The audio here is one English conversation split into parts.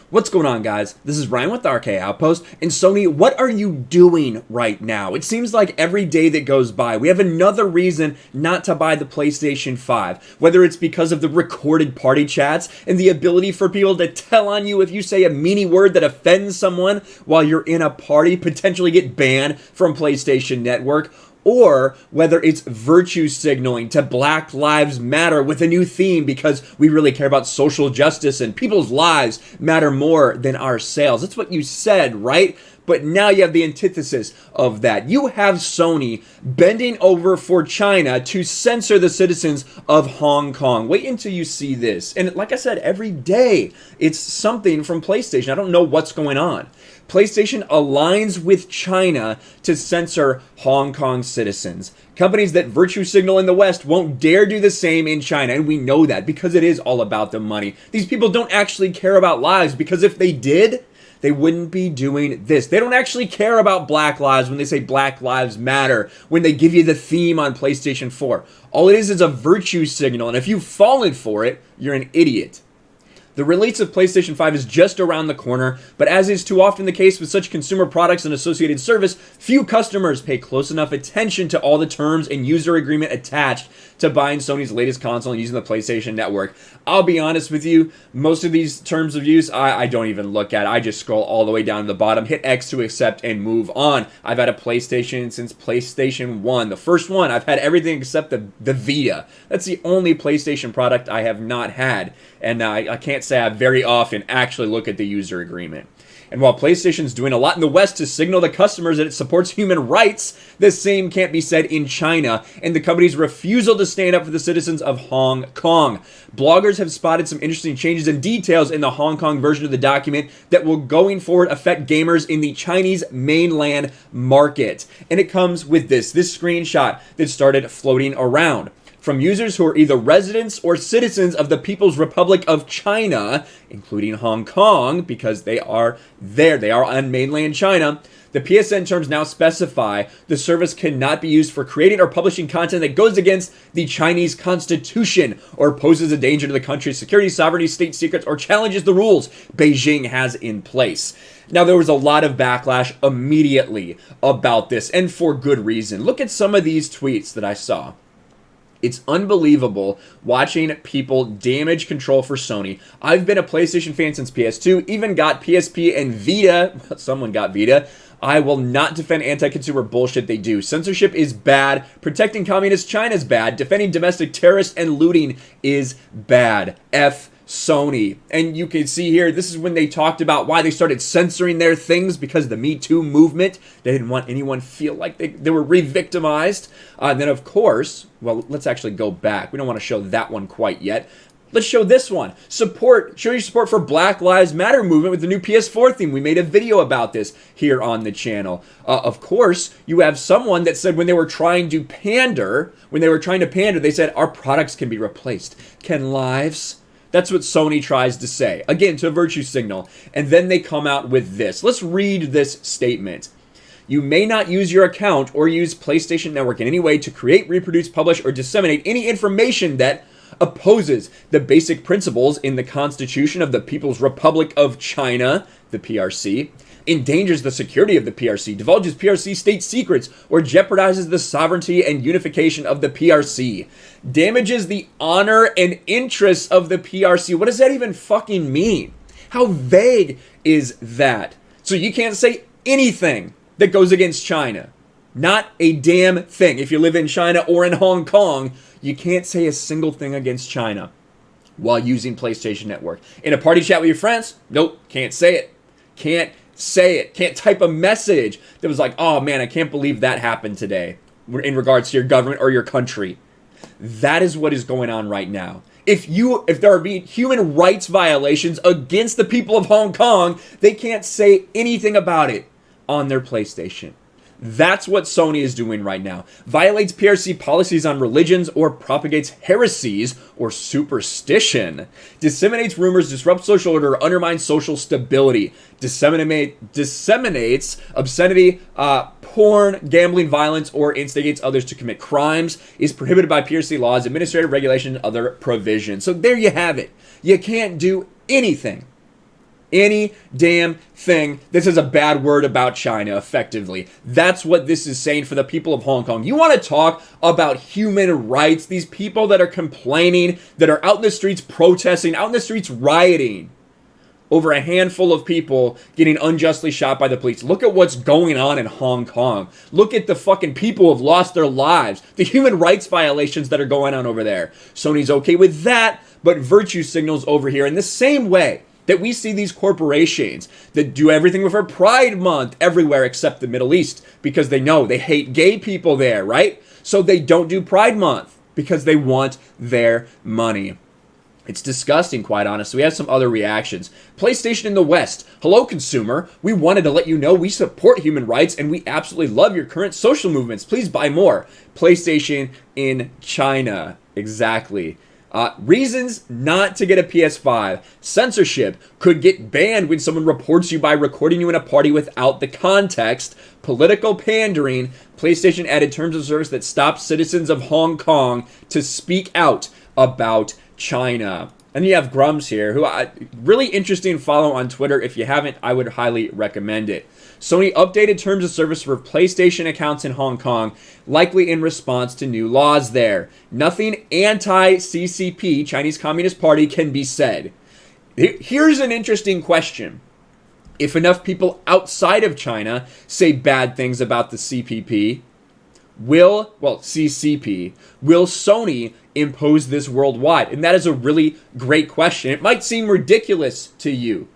What's going on, guys? This is Ryan with RK Outpost, and Sony, what are you doing right now? It seems like every day that goes by, we have another reason not to buy the PlayStation 5, whether it's because of the recorded party chats and the ability for people to tell on you if you say a meanie word that offends someone while you're in a party, potentially get banned from PlayStation Network, or whether it's virtue signaling to Black Lives Matter with a new theme because we really care about social justice and people's lives matter more than our sales. That's what you said, right? But now you have the antithesis of that. You have Sony bending over for China to censor the citizens of Hong Kong. Wait until you see this. And like I said, every day it's something from PlayStation. I don't know what's going on. PlayStation aligns with China to censor Hong Kong citizens. Companies that virtue signal in the West won't dare do the same in China, and we know that because it is all about the money. These people don't actually care about lives, because if they did, they wouldn't be doing this. They don't actually care about Black Lives when they say Black Lives Matter, when they give you the theme on PlayStation 4. All it is a virtue signal, and if you've fallen for it, you're an idiot. The release of PlayStation 5 is just around the corner, but as is too often the case with such consumer products and associated service, few customers pay close enough attention to all the terms and user agreement attached to buying Sony's latest console and using the PlayStation Network. I'll be honest with you, most of these terms of use, I don't even look at. I just scroll all the way down to the bottom, hit X to accept, and move on. I've had a PlayStation since PlayStation 1. The first one, I've had everything except the Vita. That's the only PlayStation product I have not had. And I can't say I very often actually look at the user agreement. And while PlayStation's doing a lot in the West to signal to customers that it supports human rights, the same can't be said in China and the company's refusal to stand up for the citizens of Hong Kong. Bloggers have spotted some interesting changes and details in the Hong Kong version of the document that will going forward affect gamers in the Chinese mainland market. And it comes with this screenshot that started floating around from users who are either residents or citizens of the People's Republic of China, including Hong Kong, because they are there. They are on mainland China. The PSN terms now specify the service cannot be used for creating or publishing content that goes against the Chinese constitution or poses a danger to the country's security, sovereignty, state secrets, or challenges the rules Beijing has in place. Now, there was a lot of backlash immediately about this, and for good reason. Look at some of these tweets that I saw. It's unbelievable watching people damage control for Sony. I've been a PlayStation fan since PS2, even got PSP and Vita. Someone got Vita. I will not defend anti-consumer bullshit they do. Censorship is bad. Protecting communist China is bad. Defending domestic terrorists and looting is bad. F Sony. And you can see here, this is when they talked about why they started censoring their things, because the Me Too movement, they didn't want anyone feel like they were re-victimized. And then, of course, well, let's actually go back. We don't want to show that one quite yet. Let's show this one. Show your support for Black Lives Matter movement with the new PS4 theme. We made a video about this here on the channel. Of course, you have someone that said when they were trying to pander, they said our products can be replaced. Can lives? That's what Sony tries to say. Again, to a virtue signal. And then they come out with this. Let's read this statement. You may not use your account or use PlayStation Network in any way to create, reproduce, publish, or disseminate any information that opposes the basic principles in the Constitution of the People's Republic of China, the PRC, endangers the security of the PRC, divulges PRC state secrets, or jeopardizes the sovereignty and unification of the PRC, damages the honor and interests of the PRC. What does that even fucking mean? How vague is that? So you can't say anything that goes against China. Not a damn thing. If you live in China or in Hong Kong, you can't say a single thing against China while using PlayStation Network. In a party chat with your friends, nope, can't say it. Can't say it. Can't type a message that was like, oh man, I can't believe that happened today in regards to your government or your country. That is what is going on right now. If there are being human rights violations against the people of Hong Kong, they can't say anything about it on their PlayStation. That's what Sony is doing right now. Violates PRC policies on religions or propagates heresies or superstition. Disseminates rumors, disrupts social order, undermines social stability. Disseminates obscenity, porn, gambling, violence, or instigates others to commit crimes. Is prohibited by PRC laws, administrative regulation, and other provisions. So there you have it. You can't do anything any damn thing. This is a bad word about China, effectively. That's what this is saying for the people of Hong Kong. You want to talk about human rights? These people that are complaining, that are out in the streets protesting, out in the streets rioting over a handful of people getting unjustly shot by the police. Look at what's going on in Hong Kong. Look at the fucking people who have lost their lives. The human rights violations that are going on over there. Sony's okay with that, but virtue signals over here in the same way that we see these corporations that do everything with our Pride Month everywhere except the Middle East because they know they hate gay people there, right? So they don't do Pride Month because they want their money. It's disgusting, quite honestly. We have some other reactions. PlayStation in the West. Hello, consumer. We wanted to let you know we support human rights and we absolutely love your current social movements. Please buy more. PlayStation in China. Exactly. Reasons not to get a PS5. Censorship. Could get banned when someone reports you by recording you in a party without the context. Political pandering. PlayStation added terms of service that stop citizens of Hong Kong to speak out about China. And you have Grums here, who really interesting follow on Twitter. If you haven't, I would highly recommend it. Sony updated terms of service for PlayStation accounts in Hong Kong, likely in response to new laws there. Nothing anti-CCP, Chinese Communist Party, can be said. Here's an interesting question. If enough people outside of China say bad things about the CCP, will Sony impose this worldwide? And that is a really great question. It might seem ridiculous to you,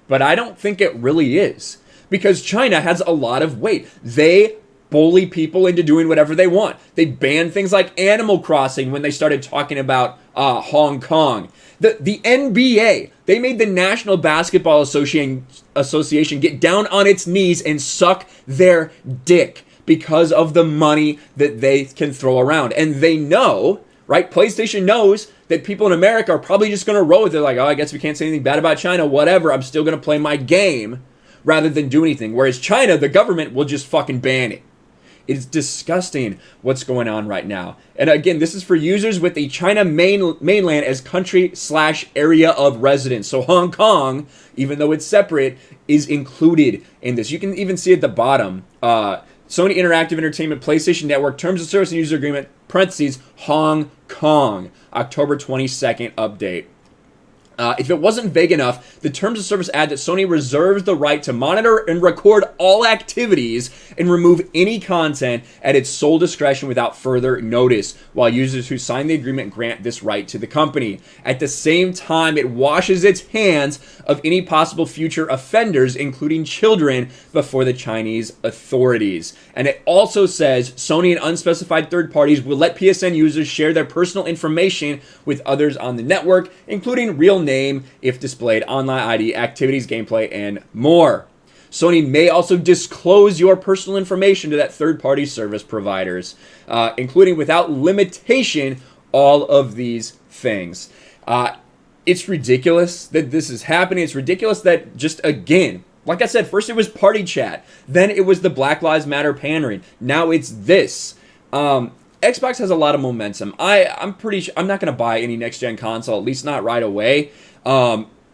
but I don't think it really is. Because China has a lot of weight. They bully people into doing whatever they want. They banned things like Animal Crossing when they started talking about Hong Kong. The NBA, they made the National Basketball Association get down on its knees and suck their dick because of the money that they can throw around. And they know, right? PlayStation knows that people in America are probably just going to roll with it. Like, oh, I guess we can't say anything bad about China. Whatever, I'm still going to play my game rather than do anything. Whereas China, the government will just fucking ban it. It's disgusting what's going on right now. And again, this is for users with the China mainland as country/area of residence. So Hong Kong, even though it's separate, is included in this. You can even see at the bottom, Sony Interactive Entertainment PlayStation Network Terms of Service and User Agreement, parentheses, Hong Kong, October 22nd update. If it wasn't vague enough, the terms of service add that Sony reserves the right to monitor and record all activities and remove any content at its sole discretion without further notice, while users who sign the agreement grant this right to the company. At the same time, it washes its hands of any possible future offenders, including children, before the Chinese authorities. And it also says Sony and unspecified third parties will let PSN users share their personal information with others on the network, including real name, if displayed, online ID, activities, gameplay, and more. Sony may also disclose your personal information to that third-party service providers, including without limitation all of these things. It's ridiculous that this is happening. It's ridiculous that just, again, like I said, first it was party chat, then it was the Black Lives Matter pandering, now it's this. Xbox has a lot of momentum. I'm pretty sure I'm not going to buy any next-gen console, at least not right away.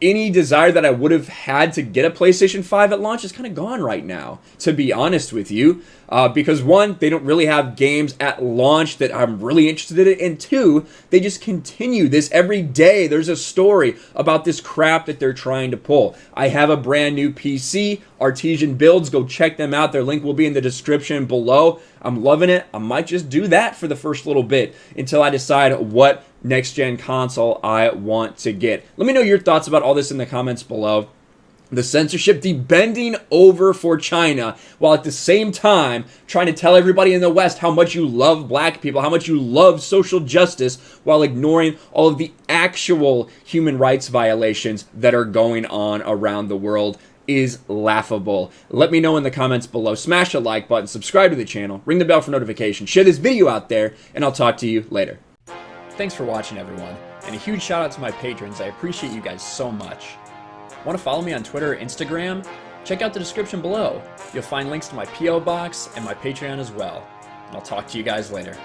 Any desire that I would have had to get a PlayStation 5 at launch is kind of gone right now, to be honest with you. Because one, they don't really have games at launch that I'm really interested in, and two, they just continue this every day. There's a story about this crap that they're trying to pull. I have a brand new PC, Artesian Builds, go check them out. Their link will be in the description below. I'm loving it. I might just do that for the first little bit until I decide what next-gen console I want to get. Let me know your thoughts about all this in the comments below. The censorship, the bending over for China, while at the same time trying to tell everybody in the West how much you love black people, how much you love social justice, while ignoring all of the actual human rights violations that are going on around the world, is laughable. Let me know in the comments below. Smash the like button, subscribe to the channel, ring the bell for notifications, share this video out there, and I'll talk to you later. Thanks for watching, everyone, and a huge shout out to my patrons. I appreciate you guys so much. Want to follow me on Twitter or Instagram? Check out the description below. You'll find links to my P.O. box and my Patreon as well. And I'll talk to you guys later.